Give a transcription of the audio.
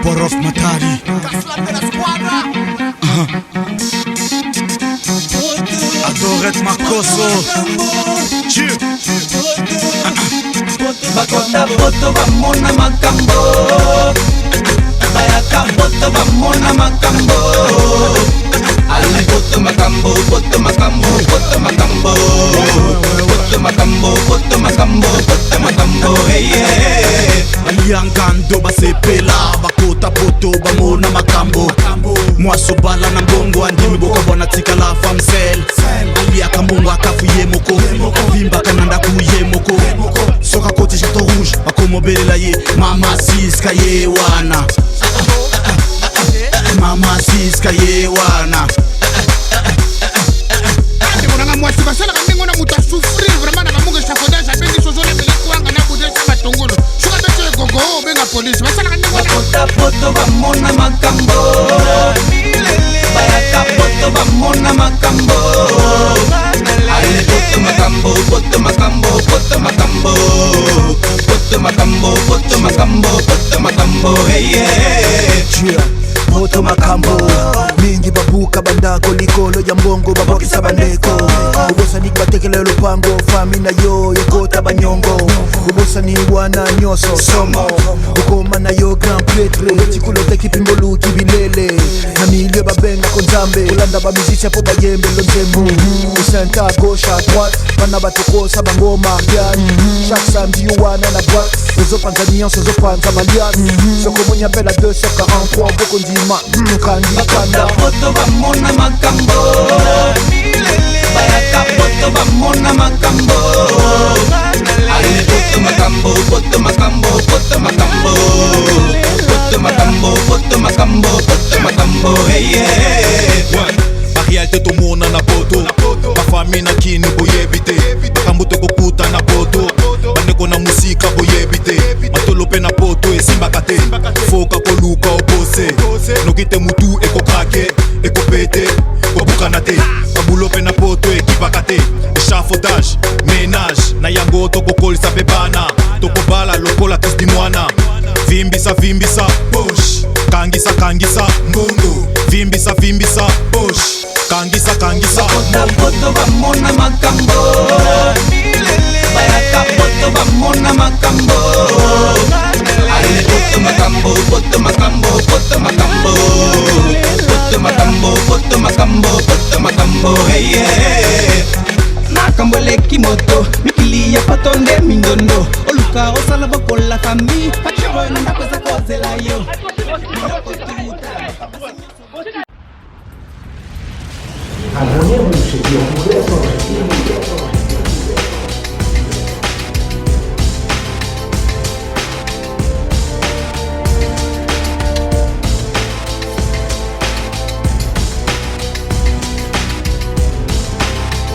Porov Matari. Adoret Makoso. Bakota boto bamona makambo. Bayaka boto bamona makambo. Ale boto makambo, boto makambo, boto makambo. Boto makambo, boto makambo, boto makambo. Hey yeah. Aliangando basepela bakota boto bamona makambo. Mwaso bala na mbongo andimi boka bona tika la famsel. Aliaka mbongo akafuye moko. Vimba kananda kuye moko. Soka kote chateau rouge bakomo belela ye. Mama siska ye wana. Mama siska ye wana. Mwasi basala kandengo na muta souffrir vraiment na kamunga chakoda jabendi sozole bele kuanga na budel sa matongolo suka bete gogo benga police basala kandengo na bakota boto bamona makambo. Bayaka boto bamona makambo. Ale boto makambo, boto makambo, boto makambo. Boto makambo, boto makambo, boto makambo. Hey yeah. Moto makambo mingi babuka bandako likolo ya mbongo babokisa bandeko ubosa ni batekele lupango fami na yo yekota banyongo ubosa ni wana nyoso somo ukoma na yo grand prêtre tikulo tekipimbo luki bilele na milieu babenga konzambe ulanda ba musicien po bayembe lonzembo usenta à gauche à droite bana batokosa bangoma bien chaque samedi wana na boîte les panzaniens ces panza malias soko monya pela 243 boko ndima bakota boto bamona makambo. Bayaka boto bamona makambo. Ale boto makambo, boto makambo, boto makambo. Boto makambo, boto makambo, boto makambo. Hey yeah. Réalité to mona na poto. Ma famille na kini boyebite. Makambo to kokuta na poto. Baneko na musika boyebite. Matolope na poto e simbakate. Foka koluka obose. Nokite mutu eko krake, eko pete, kobukanate. Babulope na poto e kibakate. Échafaudage, ménage. Na yango toko kolisa bebana. Toko bala lokola tis di mwana. Vimbisa vimbisa, push. Kangisa kangisa, mbongo. Vimbisa vimbisa, push. Kangisa kangisa, bakota boto bamona makambo. Bayaka boto bamona makambo. Ale boto makambo, boto makambo, boto makambo. Boto makambo, boto makambo, boto makambo. Hey yeah. Makambo leki moto, mikili ya patonde mindondo. Oluka osala bokola fami, pakiro na ndakweza kozela yo. Abonnez-vous chez Bio.